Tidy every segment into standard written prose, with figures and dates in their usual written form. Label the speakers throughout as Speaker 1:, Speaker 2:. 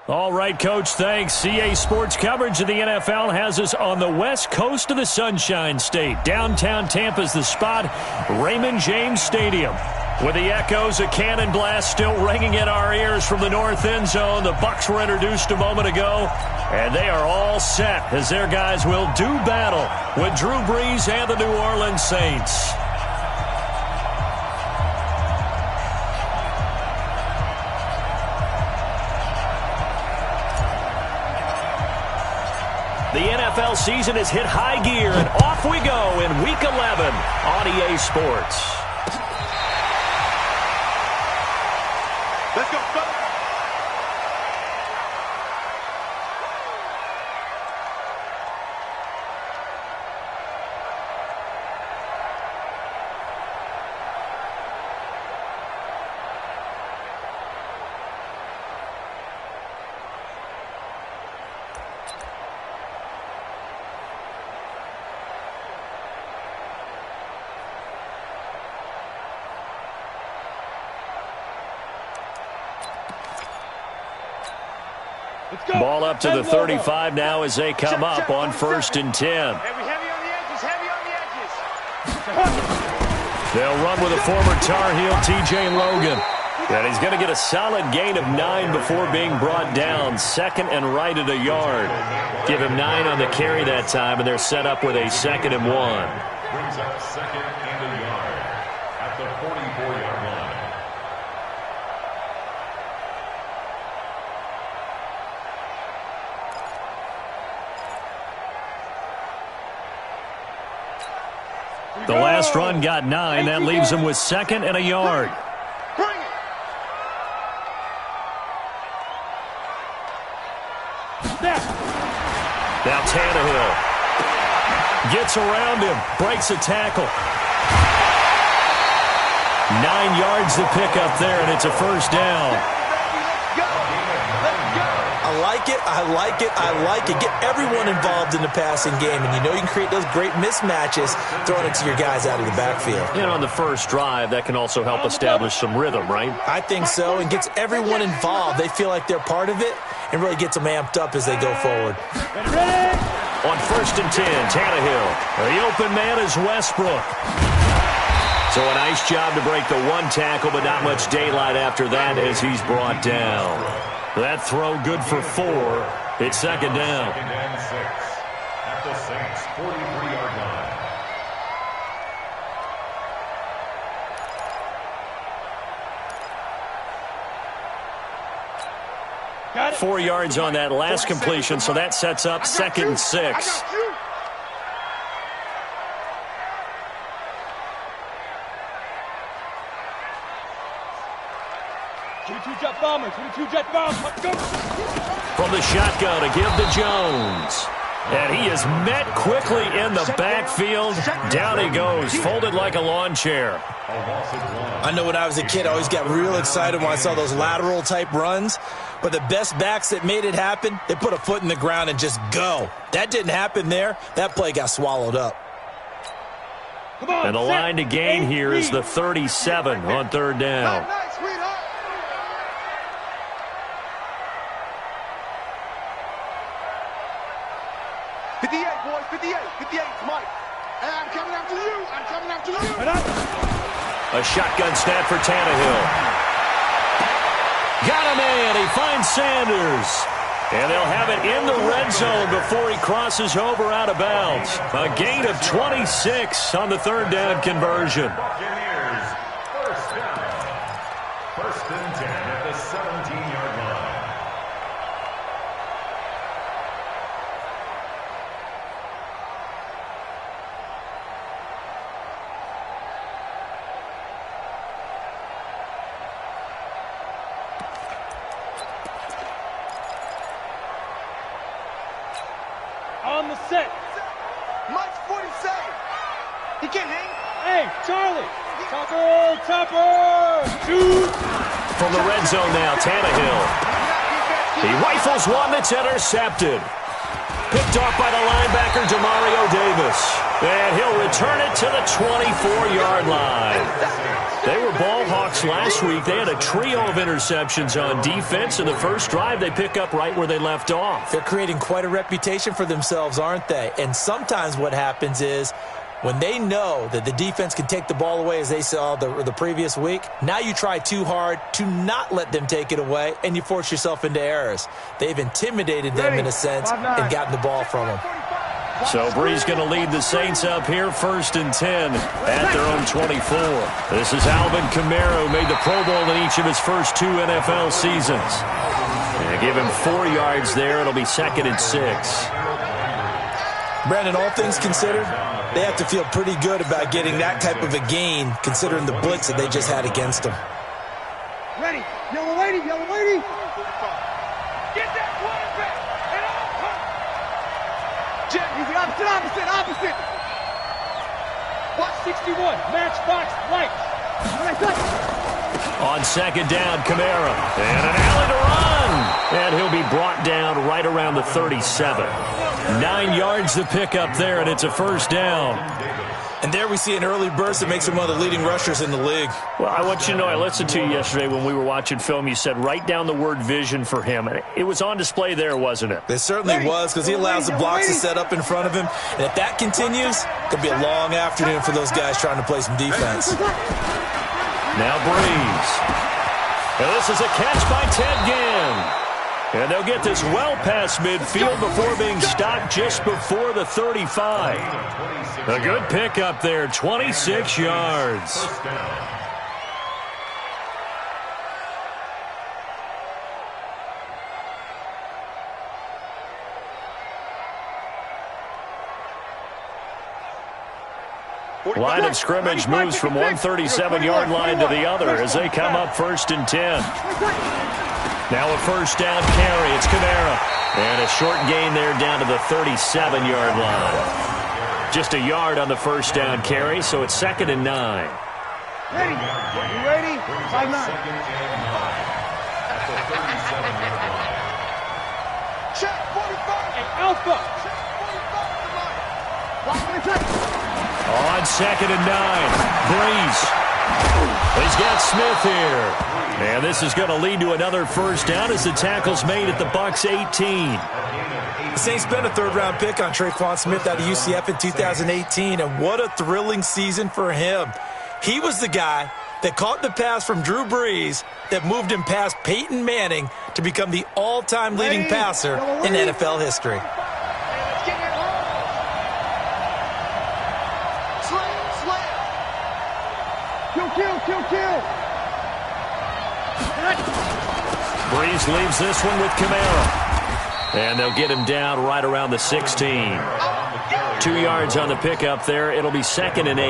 Speaker 1: All right, Coach, thanks. CA Sports coverage of the NFL has us on the west coast of the Sunshine State. Downtown Tampa's the spot, Raymond James Stadium. With the echoes of cannon blast still ringing in our ears from the north end zone, the Bucs were introduced a moment ago, and they are all set as their guys will do battle with Drew Brees and the New Orleans Saints. The NFL season has hit high gear, and off we go in Week 11 on EA Sports.
Speaker 2: Let's go, go.
Speaker 1: Ball up to the 35 now as they come up on 1st and 10.
Speaker 2: Heavy on the edges, heavy on the edges.
Speaker 1: They'll run with a former Tar Heel, TJ Logan. And he's going to get a solid gain of 9 before being brought down. 2nd and right at a yard. Give him 9 on the carry that time, and they're set up with a 2nd and 1.
Speaker 3: Brings up 2nd and a yard at the 44-yard line.
Speaker 1: The last run got 9. That leaves him with 2nd and a yard. Now Tannehill gets around him, breaks a tackle. 9 yards to pick up there, and it's a 1st down.
Speaker 4: I like it, I like it, I like it. Get everyone involved in the passing game, and you know you can create those great mismatches throwing it to your guys out of the backfield.
Speaker 1: And on the first drive, that can also help establish some rhythm, right?
Speaker 4: I think so, and gets everyone involved. They feel like they're part of it, and really gets them amped up as they go forward.
Speaker 1: On 1st and 10, Tannehill. The open man is Westbrook. So a nice job to break the 1 tackle, but not much daylight after that as he's brought down. That throw good for 4. It's 2nd down.
Speaker 3: 2nd and 6 at the Saints' 43-yard line.
Speaker 1: 4 yards on that last completion, so that sets up 2nd and 6.
Speaker 2: Jet bombers, 22 jet bombs. Let's go.
Speaker 1: From the shotgun to give to Jones. And he is met quickly in the backfield. Down he goes, folded like a lawn chair.
Speaker 4: I know when I was a kid, I always got real excited when I saw those lateral-type runs. But the best backs that made it happen, they put a foot in the ground and just go. That didn't happen there. That play got swallowed up.
Speaker 1: And the line to gain here is the 37 on 3rd down.
Speaker 2: 58, boys, 58, 58, Mike. And I'm coming after you, I'm coming after you.
Speaker 1: A shotgun snap for Tannehill. Got a man, he finds Sanders. And they'll have it in the red zone before he crosses over out of bounds. A gain of 26 on the 3rd down conversion.
Speaker 3: Buccaneers, 1st down. 1st and 10 at the 17-yard line.
Speaker 2: On the set. Mike's 47. He can't hang. Hey, Charlie. Topper. Shoot.
Speaker 1: From the red zone now, Tannehill. He rifles one that's intercepted. Picked off by the linebacker, Demario Davis. And he'll return it to the 24-yard line. They were ball hawks last week. They had a trio of interceptions on defense. In the first drive, they pick up right where they left off.
Speaker 4: They're creating quite a reputation for themselves, aren't they? And sometimes what happens is when they know that the defense can take the ball away, as they saw the previous week, now you try too hard to not let them take it away, and you force yourself into errors. They've intimidated them in a sense and gotten the ball from them.
Speaker 1: So Bree's going to lead the Saints up here, 1st and 10 at their own 24. This is Alvin Kamara, who made the Pro Bowl in each of his first 2 NFL seasons. And give him 4 yards there. It'll be 2nd and 6.
Speaker 4: Brandon, all things considered, they have to feel pretty good about getting that type of a gain, considering the blitz that they just had against them.
Speaker 2: Ready. Yellow lady, yellow lady. Get that quarterback. And Jet, he's the opposite. Watch 61. Matchbox lights.
Speaker 1: On 2nd down, Kamara. And an alley to run. And he'll be brought down right around the 37. 9 yards to pick up there, and it's a 1st down.
Speaker 4: And there we see an early burst that makes him one of the leading rushers in the league.
Speaker 1: Well, I want you to know, I listened to you yesterday when we were watching film. You said write down the word vision for him. It was on display there, wasn't it?
Speaker 4: It certainly was, because he allows the blocks to set up in front of him. And if that continues, it'll be a long afternoon for those guys trying to play some defense.
Speaker 1: Now Breeze. And this is a catch by Ted Ginn. And they'll get this well past midfield before being stopped just before the 35. A good pickup there, 26 yards. Line of scrimmage moves from one 37-yard line to the other as they come up 1st and 10. Now a 1st down carry. It's Kamara. And a short gain there down to the 37-yard line. Just a yard on the 1st down carry, so it's 2nd and 9.
Speaker 2: Ready? You ready? 5-9. Check 45. And Alpha.
Speaker 1: On 2nd and 9. Breeze. He's got Smith here. And this is going to lead to another 1st down as the tackle's made at the Bucs 18.
Speaker 4: The Saints spent a 3rd-round pick on Tre'Quan Smith out of UCF in 2018, and what a thrilling season for him. He was the guy that caught the pass from Drew Brees that moved him past Peyton Manning to become the all-time leading passer in NFL history.
Speaker 2: Kill.
Speaker 1: Breeze leaves this one with Kamara. And they'll get him down right around the 16. 2 yards on the pickup there. It'll be 2nd and 8.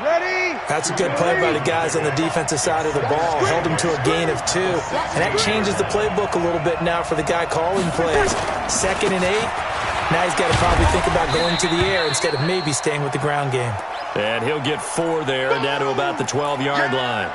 Speaker 2: Ready?
Speaker 4: That's a good play by the guys on the defensive side of the ball. Held him to a gain of 2. And that changes the playbook a little bit now for the guy calling plays. 2nd and 8. Now he's got to probably think about going to the air instead of maybe staying with the ground game.
Speaker 1: And he'll get 4 there, down to about the 12-yard line.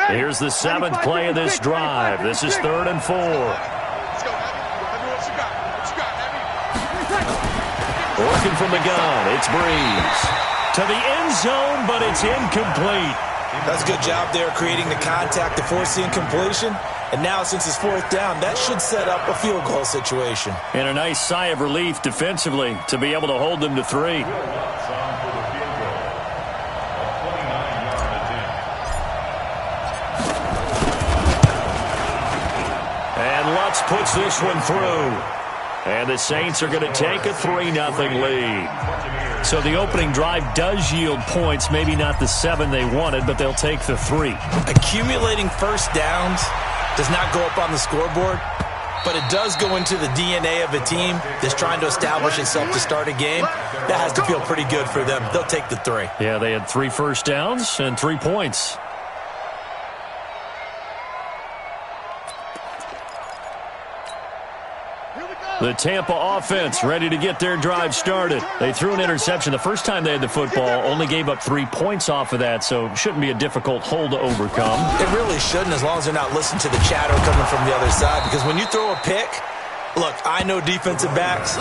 Speaker 1: Here's the 7th play of this drive. This is 3rd and 4. Working from the gun, it's Breeze. To the end zone, but it's incomplete.
Speaker 4: That's a good job there creating the contact to force the incompletion. And now, since it's 4th down, that should set up a field goal situation.
Speaker 1: And a nice sigh of relief defensively to be able to hold them to 3. And Lutz puts this one through. And the Saints are going to take a 3-0 lead. So the opening drive does yield points, maybe not the 7 they wanted, but they'll take the 3.
Speaker 4: Accumulating 1st downs does not go up on the scoreboard, but it does go into the DNA of a team that's trying to establish itself to start a game. That has to feel pretty good for them. They'll take the 3.
Speaker 1: Yeah, they had 3 first downs and 3 points.
Speaker 2: Here we go.
Speaker 1: The Tampa offense ready to get their drive started. They threw an interception the first time they had the football, only gave up 3 points off of that, so shouldn't be a difficult hole to overcome.
Speaker 4: It really shouldn't, as long as they're not listening to the chatter coming from the other side, because when you throw a pick, look, I know defensive backs,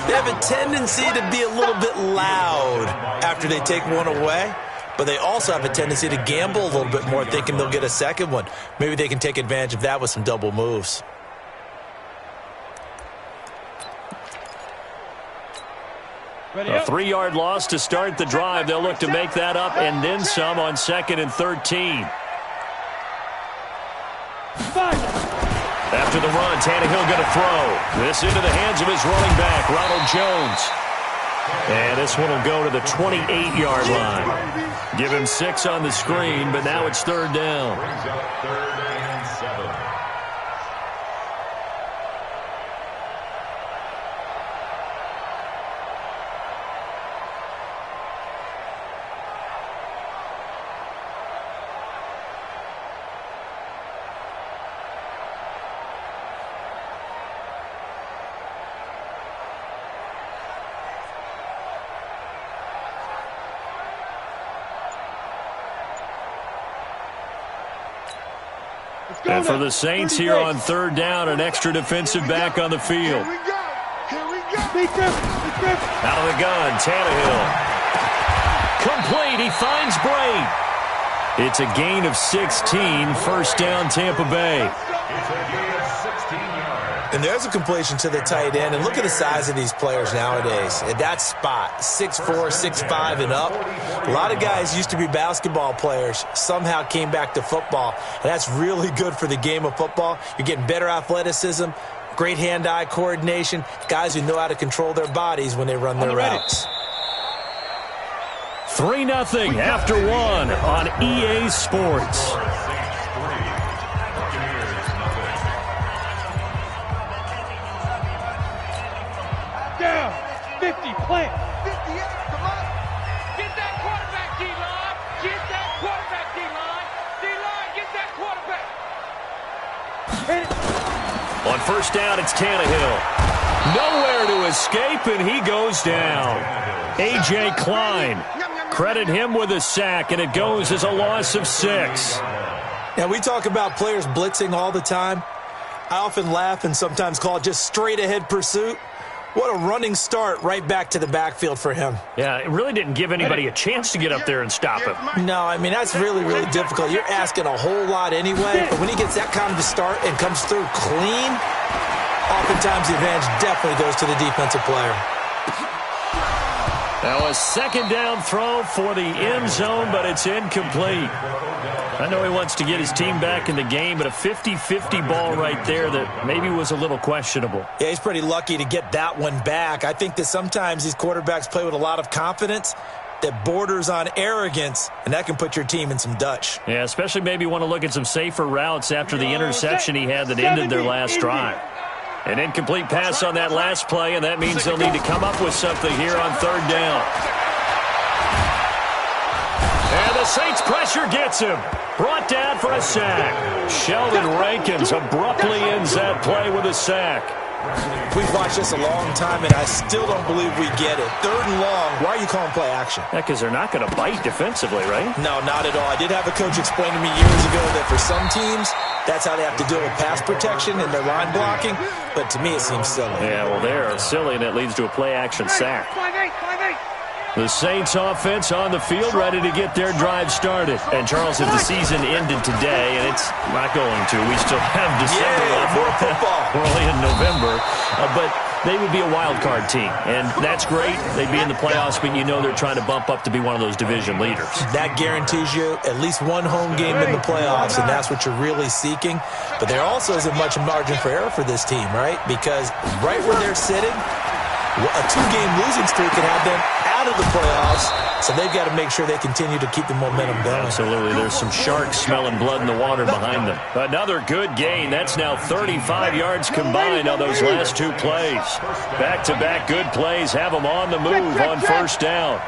Speaker 4: they have a tendency to be a little bit loud after they take one away, but they also have a tendency to gamble a little bit more, thinking they'll get a second one. Maybe they can take advantage of that with some double moves.
Speaker 1: A 3-yard loss to start the drive. They'll look to make that up and then some on 2nd and 13. After the run, Tannehill going to throw. This into the hands of his running back, Ronald Jones. And this one will go to the 28-yard line. Give him 6 on the screen, but now it's 3rd down.
Speaker 3: Brings up 3rd and 7.
Speaker 1: And for the Saints here on 3rd down, an extra defensive back on the field. Out of the gun, Tannehill. Complete, he finds Braid. It's a gain of 16, 1st down Tampa Bay.
Speaker 3: It's a gain of 16 yards.
Speaker 4: And there's a completion to the tight end. And look at the size of these players nowadays. At that spot, 6'4", 6'5", and up. A lot of guys used to be basketball players, somehow came back to football. And that's really good for the game of football. You're getting better athleticism, great hand-eye coordination, guys who know how to control their bodies when they run their routes.
Speaker 1: 3-0 after 1 on EA Sports.
Speaker 2: Down, 50, plant.
Speaker 5: 58, come on. Get that quarterback, D-line. Get that quarterback, D-line. D-line, get that quarterback.
Speaker 2: Hit it.
Speaker 1: On 1st down, it's Tannehill. Nowhere to escape, and he goes down. A.J. Klein. Credit him with a sack, and it goes as a loss of 6.
Speaker 4: Now, we talk about players blitzing all the time. I often laugh and sometimes call it just straight-ahead pursuit. What a running start right back to the backfield for him.
Speaker 1: Yeah, it really didn't give anybody a chance to get up there and stop him.
Speaker 4: No, I mean, that's really, really difficult. You're asking a whole lot anyway, but when he gets that kind of a start and comes through clean, oftentimes the advantage definitely goes to the defensive player.
Speaker 1: Now a 2nd down throw for the end zone, but it's incomplete. I know he wants to get his team back in the game, but a 50-50 ball right there that maybe was a little questionable.
Speaker 4: Yeah, he's pretty lucky to get that one back. I think that sometimes these quarterbacks play with a lot of confidence that borders on arrogance, and that can put your team in some Dutch.
Speaker 1: Yeah, especially maybe want to look at some safer routes after the interception he had that ended their last drive. An incomplete pass on that last play, and that means they'll need to come up with something here on 3rd down. And the Saints pressure gets him. Brought down for a sack. Sheldon Rankins abruptly ends that play with a sack.
Speaker 4: We've watched this a long time, and I still don't believe we get it. 3rd and long. Why are you calling play action?
Speaker 1: Yeah, because they're not going to bite defensively, right?
Speaker 4: No, not at all. I did have a coach explain to me years ago that for some teams, that's how they have to deal with pass protection and their line blocking. But to me, it seems silly.
Speaker 1: Yeah, well, they're silly, and it leads to a play-action sack.
Speaker 2: 5-8, 5-8.
Speaker 1: The Saints offense on the field ready to get their drive started. And, Charles, if the season ended today, and it's not going to, we still have December left.
Speaker 4: More football.
Speaker 1: We're only in November. But they would be a wild card team, and that's great. They'd be in the playoffs, but you know they're trying to bump up to be one of those division leaders.
Speaker 4: That guarantees you at least one home game in the playoffs, and that's what you're really seeking. But there also isn't much margin for error for this team, right? Because right where they're sitting, a 2-game losing streak can have them out of the playoffs, so they've got to make sure they continue to keep the momentum going.
Speaker 1: Absolutely. There's some sharks smelling blood in the water behind them. Another good gain. That's now 35 yards combined on those last 2 plays. Back-to-back good plays have them on the move on 1st down.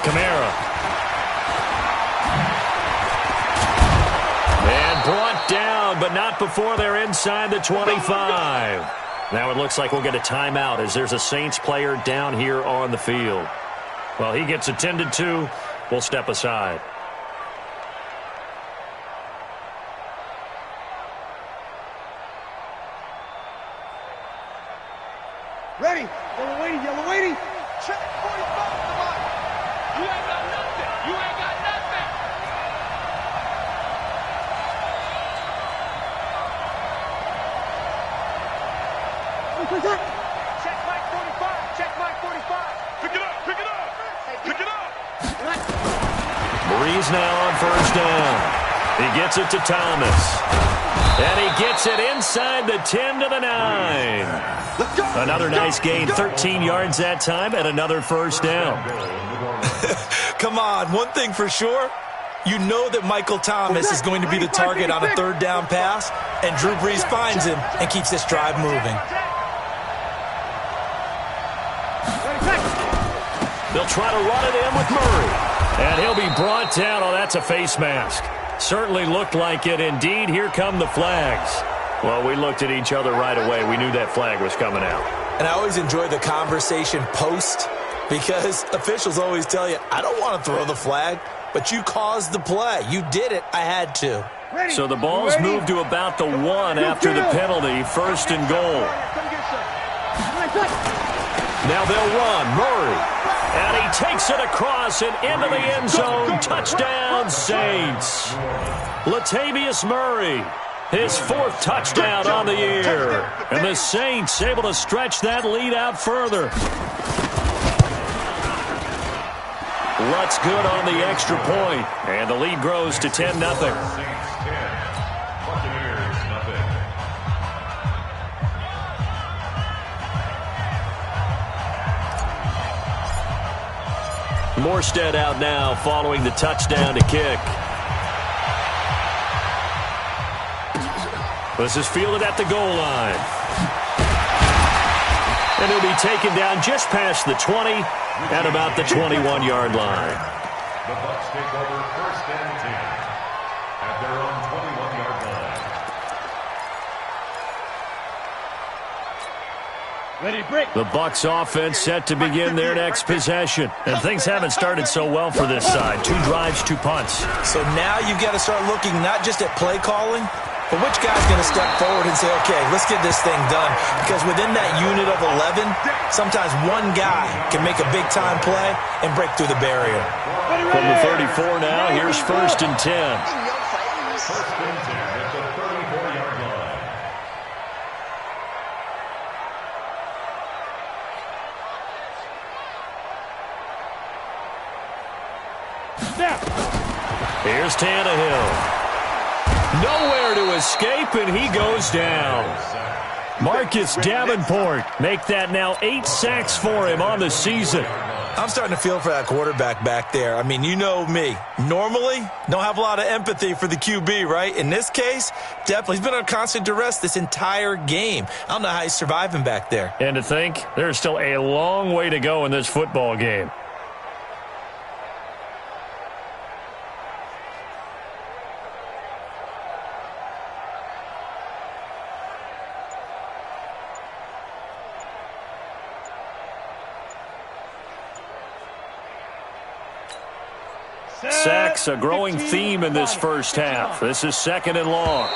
Speaker 1: Kamara. And brought down but not before they're inside the 25. Now it looks like we'll get a timeout as there's a Saints player down here on the field. Well, he gets attended to. We'll step aside.
Speaker 2: Ready. Yellow waiting, yellow waiting. Check 45, come on.
Speaker 5: You ain't got nothing. You ain't got nothing.
Speaker 2: Check Mike 45. Check Mike 45.
Speaker 3: Pick it up, pick it up, pick it up.
Speaker 1: Breeze now on first down. He gets it to Thomas. And he gets it inside the 10 to the 9. Another nice gain, 13 yards that time, and another first down.
Speaker 4: Come on, one thing for sure. You know that Michael Thomas is going to be the target on a third down pass, and Drew Brees finds him and keeps this drive moving.
Speaker 1: They'll try to run it in with Murray. And he'll be brought down. Oh, that's a face mask. Certainly looked like it. Indeed, here come the flags. Well, we looked at each other right away. We knew that flag was coming out.
Speaker 4: And I always enjoy the conversation post because officials always tell you, I don't want to throw the flag, but you caused the play. You did it. I had to.
Speaker 1: So the ball's moved to about the 1 after the penalty. First and goal. Now they'll run. Murray. And he takes it across and into the end zone. Touchdown, Saints. Latavius Murray, his 4th touchdown on the year. And the Saints able to stretch that lead out further. Lutz good on the extra point. And the lead grows to 10-0.
Speaker 3: Saints 10, Buccaneers nothing.
Speaker 1: Morstead out now following the touchdown to kick. This is fielded at the goal line. And he'll be taken down just past the 20 at about the 21-yard line.
Speaker 3: The Bucs take over first and 10 at their own 21-yard line.
Speaker 2: Ready, break.
Speaker 1: The Bucs offense set to begin their next possession. And things haven't started so well for this side. 2 drives, 2 punts.
Speaker 4: So now you've got to start looking not just at play calling, but which guy's going to step forward and say, okay, let's get this thing done. Because within that unit of 11, sometimes one guy can make a big-time play and break through the barrier.
Speaker 1: From the 34 now, here's first and 10.
Speaker 3: First and 10 at the 34-yard line.
Speaker 1: Here's Tannehill. Nowhere to escape, and he goes down. Marcus Davenport make that now 8 sacks for him on the season.
Speaker 4: I'm starting to feel for that quarterback back there. I mean, you know me. Normally, don't have a lot of empathy for the QB, right? In this case, definitely. He's been on constant duress this entire game. I don't know how he's surviving back there.
Speaker 1: And to think, there's still a long way to go in this football game. Sacks, a growing theme in this first half. This is 2nd and long.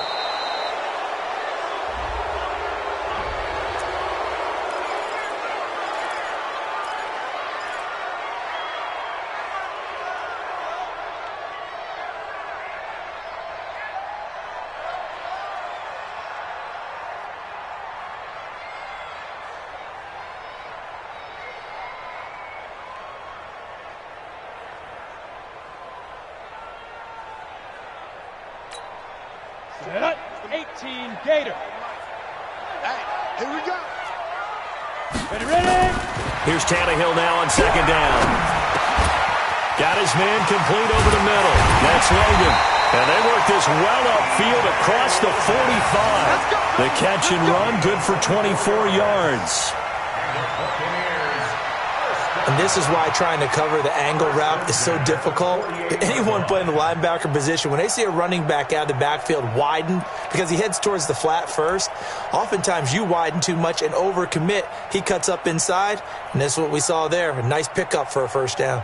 Speaker 2: Set. 18 Gator. Hey, here we go. Ready, ready.
Speaker 1: Here's Tannehill now on 2nd down. Got his man complete over the middle. That's Logan. And they work this well upfield across the 45. The catch and run good for 24 yards.
Speaker 4: And this is why trying to cover the angle route is so difficult. Anyone playing the linebacker position, when they see a running back out of the backfield widen because he heads towards the flat first, oftentimes you widen too much and overcommit. He cuts up inside, and this is what we saw there. A nice pickup for a first down.